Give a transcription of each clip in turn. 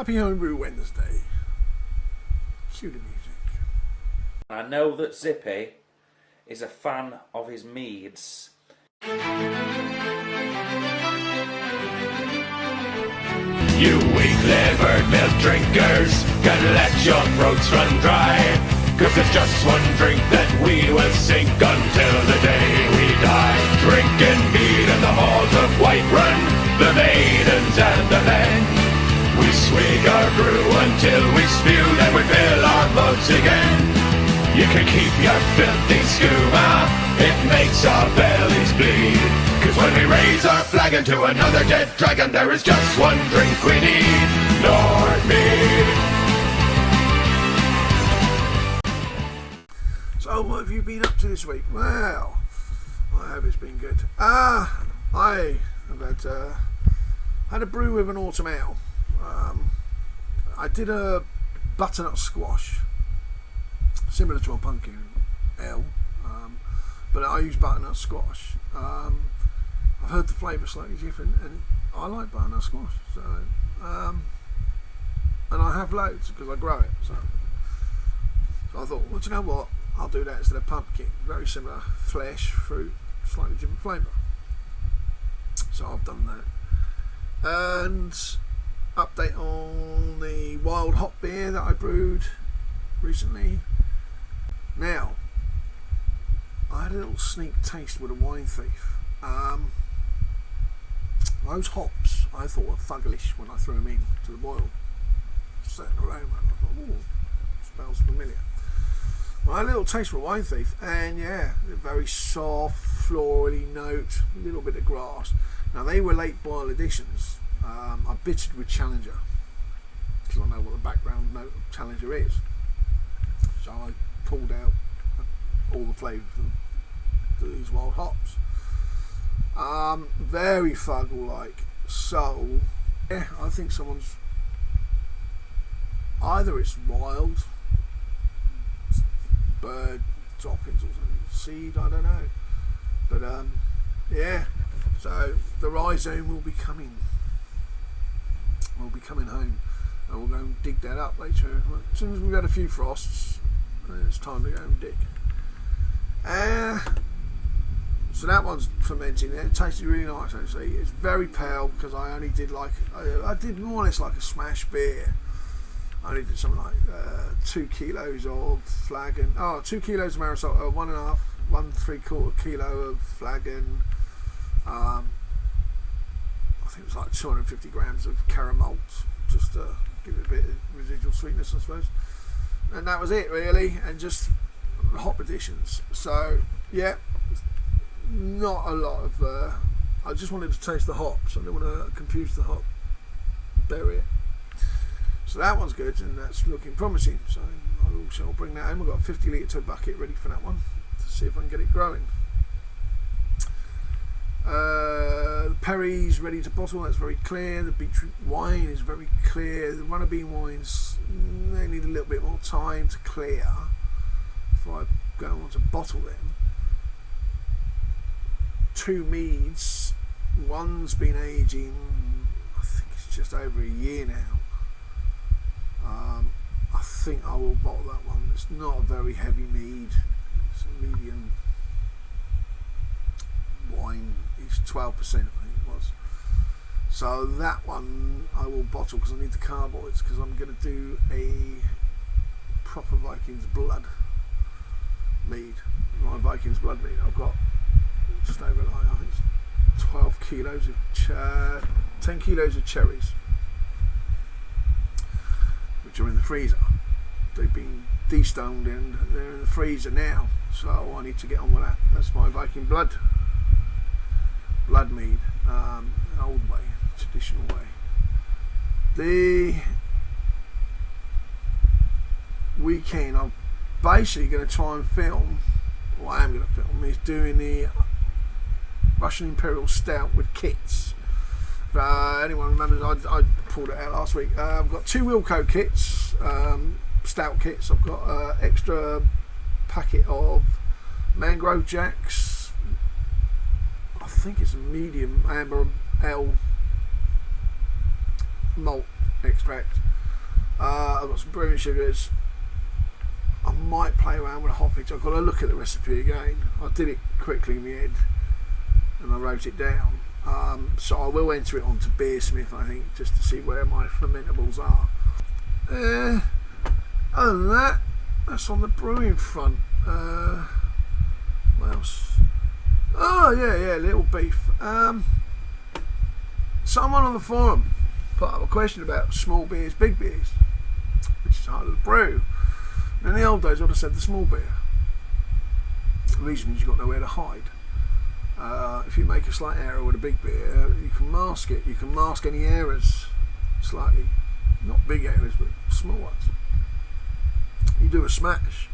Happy Homebrew Wednesday. Cue the music. I know that Zippy is a fan of his meads. You weak-livered milk drinkers, gonna let your throats run dry. Cause it's just one drink that we will sink until the day we die. Drinking mead in the halls of Whiterun, the maidens and the men. We swig our brew until we spew, then we fill our mugs again. You can keep your filthy skooma, it makes our bellies bleed. Cause when we raise our flagon to another dead dragon, there is just one drink we need, Lord Mead. So what have you been up to this week? Well, I hope it's been good. I have had a brew with an autumn ale. I did a butternut squash, similar to a pumpkin ale, but I use butternut squash. I've heard the flavour slightly different, and I like butternut squash. So, and I have loads because I grow it. So I thought, well, do you know what? I'll do that instead of pumpkin. Very similar flesh, fruit, slightly different flavour. So I've done that. And update on the wild hop beer that I brewed recently. Now, I had a little sneak taste with a wine thief. Those hops I thought were fugglish when I threw them in to the boil. Certain aroma. I thought, oh, smells familiar. Well, I had a little taste for a wine thief, and yeah, very soft, florally note, a little bit of grass. Now they were late boil additions. I bittered with Challenger because I know what the background note of Challenger is. So I pulled out all the flavour from these wild hops. Very fuggle-like. So yeah, I think someone's either it's wild bird droppings or something, seed, I don't know, but yeah, so the rhizome will be coming home, and we'll go and dig that up later. As soon as we've had a few frosts, it's time to go and dig. So that one's fermenting. It tasted really nice actually. It's very pale because I only did I did more or less like a smash beer. I only did something like 2 kilos of flagon. 2 kilos of Marisol, 1.5 kilo of flagon. I think it was like 250 grams of caramel, just to give it a bit of residual sweetness, I suppose. And that was it really, and just hop additions. So yeah, not a lot of. I just wanted to taste the hops. I didn't want to confuse the hop, bury it. So that one's good, and that's looking promising. So I shall bring that home. I've got a 50 litre to a bucket ready for that one to see if I can get it growing. The Perry's ready to bottle. That's very clear. The Beetroot wine is very clear. The runner bean wines, they need a little bit more time to clear before I go on to bottle them. 2 meads. One's been aging, I think it's just over a year now. I think I will bottle that one. It's not a very heavy mead. It's a medium wine. It's 12%, I think it was. So that one I will bottle because I need the carboys, because I'm going to do a proper Vikings blood mead. My Vikings blood mead. I've got just over I think it's 12 kilos of 10 kilos of cherries, which are in the freezer. They've been destoned and they're in the freezer now, so I need to get on with that. That's my Viking blood mead, old way, traditional way. The weekend I'm basically going to try and film, or I am going to film, is doing the Russian Imperial Stout with kits. Anyone remembers, I pulled it out last week. I've got 2 Wilco kits, stout kits. I've got an extra packet of Mangrove Jacks. I think it's a medium amber ale malt extract. I've got some brewing sugars. I might play around with a hoppage. I've got to look at the recipe again. I did it quickly in my head and I wrote it down. So I will enter it onto Beersmith, I think, just to see where my fermentables are. Other than that, that's on the brewing front. What else? Oh yeah, little beef. Someone on the forum put up a question about small beers, big beers, which is harder to brew. In the old days, I would have said the small beer. The reason is you've got nowhere to hide. If you make a slight error with a big beer, you can mask it. You can mask any errors slightly, not big errors, but small ones. You do a smash,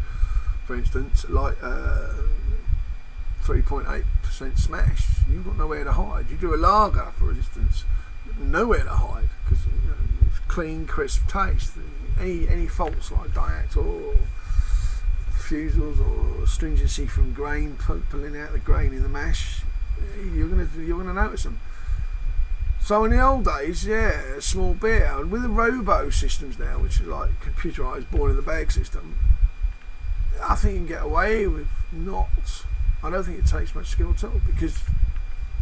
for instance, like 3.8% smash, you've got nowhere to hide. You do a lager, for instance, nowhere to hide, because it's clean, crisp taste. Any faults like diact or fusels or astringency from grain, pulling out the grain in the mash, you're gonna notice them. So in the old days, yeah, small beer, and with the robo systems now, which is like computerised born in the bag system, I think you can get away with not. I don't think it takes much skill at all, because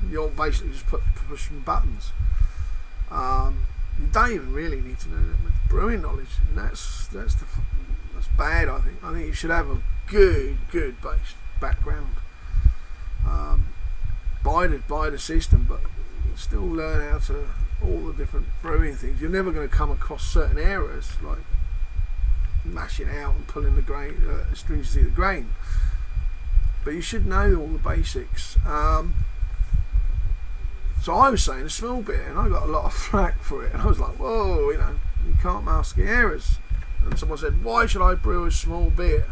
you're basically just pushing buttons. You don't even really need to know that much brewing knowledge, and that's bad. I think you should have a good based background. Buy the system, but still learn how to all the different brewing things. You're never going to come across certain errors like mashing out and pulling the grain, astringency of the grain. But you should know all the basics. So I was saying a small beer, and I got a lot of flack for it, and I was like, whoa, you can't mask the errors. And someone said, why should I brew a small beer?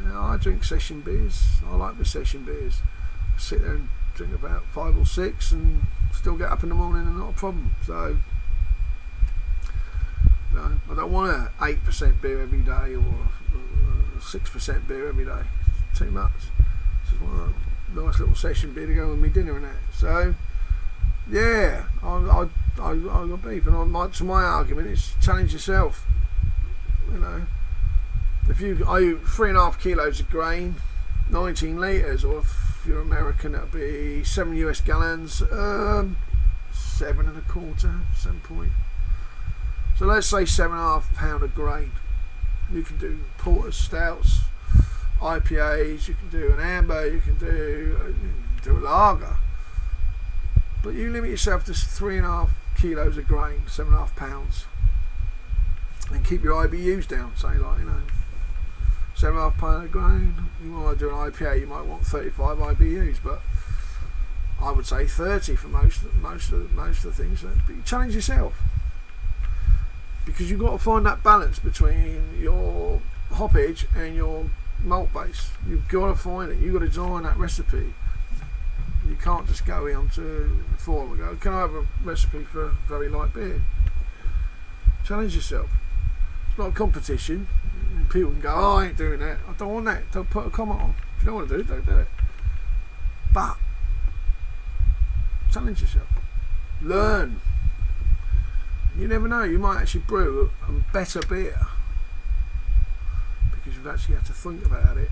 I drink session beers. I like my session beers. I sit there and drink about 5 or 6 and still get up in the morning and not a problem. So I don't want an 8% beer every day or 6% beer every day. It's too much. Just want a nice little session beer to go with me dinner and that. So yeah, I got beef, and my argument is challenge yourself. If you 3.5 kilos of grain, 19 litres, or if you're American, that'll be 7 US gallons, 7 1/4, 7 point. So let's say 7.5 pound of grain. You can do porters, stouts, IPAs. You can do an amber. You can do a lager. But you limit yourself to 3.5 kilos of grain, 7.5 pounds, and keep your IBUs down. Say 7.5 pound of grain. You want to do an IPA, you might want 35 IBUs, but I would say 30 for most of the things. But you challenge yourself, because you've got to find that balance between your hoppage and your malt base. You've got to find it. You've got to design that recipe. You can't just go into the forum and go, can I have a recipe for very light beer? Challenge yourself. It's not a competition. People can go, oh, I ain't doing that. I don't want that. Don't put a comment on. If you don't want to do it, don't do it. But challenge yourself. Learn. You never know. You might actually brew a better beer because you've actually had to think about it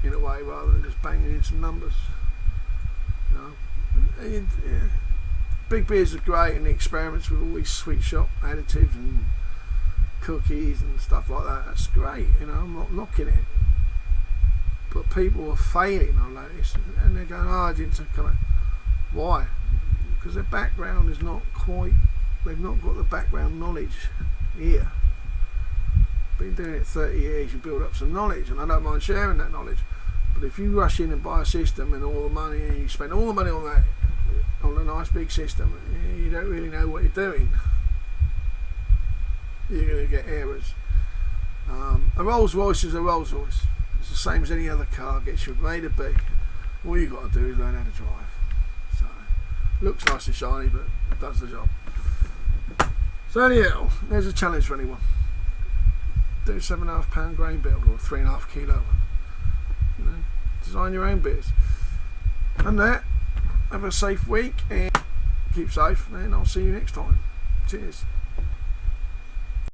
in a way rather than just banging in some numbers. Big beers are great, and the experiments with all these sweet shop additives and cookies and stuff like that, that's great. I'm not knocking it, but people are failing on this, and they're going, oh, I didn't come out. Why? Because their background is not quite, they've not got the background knowledge here. Been doing it 30 years, you build up some knowledge, and I don't mind sharing that knowledge. But if you rush in and buy a system and all the money, and you spend all the money on that, on a nice big system, you don't really know what you're doing, you're going to get errors. A Rolls Royce is a Rolls Royce. It's the same as any other car. Gets you from A to B. All you've got to do is learn how to drive. So, looks nice and shiny, but it does the job. So anyhow, there's a challenge for anyone. Do a 7.5 pound grain build or a 3.5 kilo one. Design your own beers. And that, have a safe week and keep safe, and I'll see you next time. Cheers.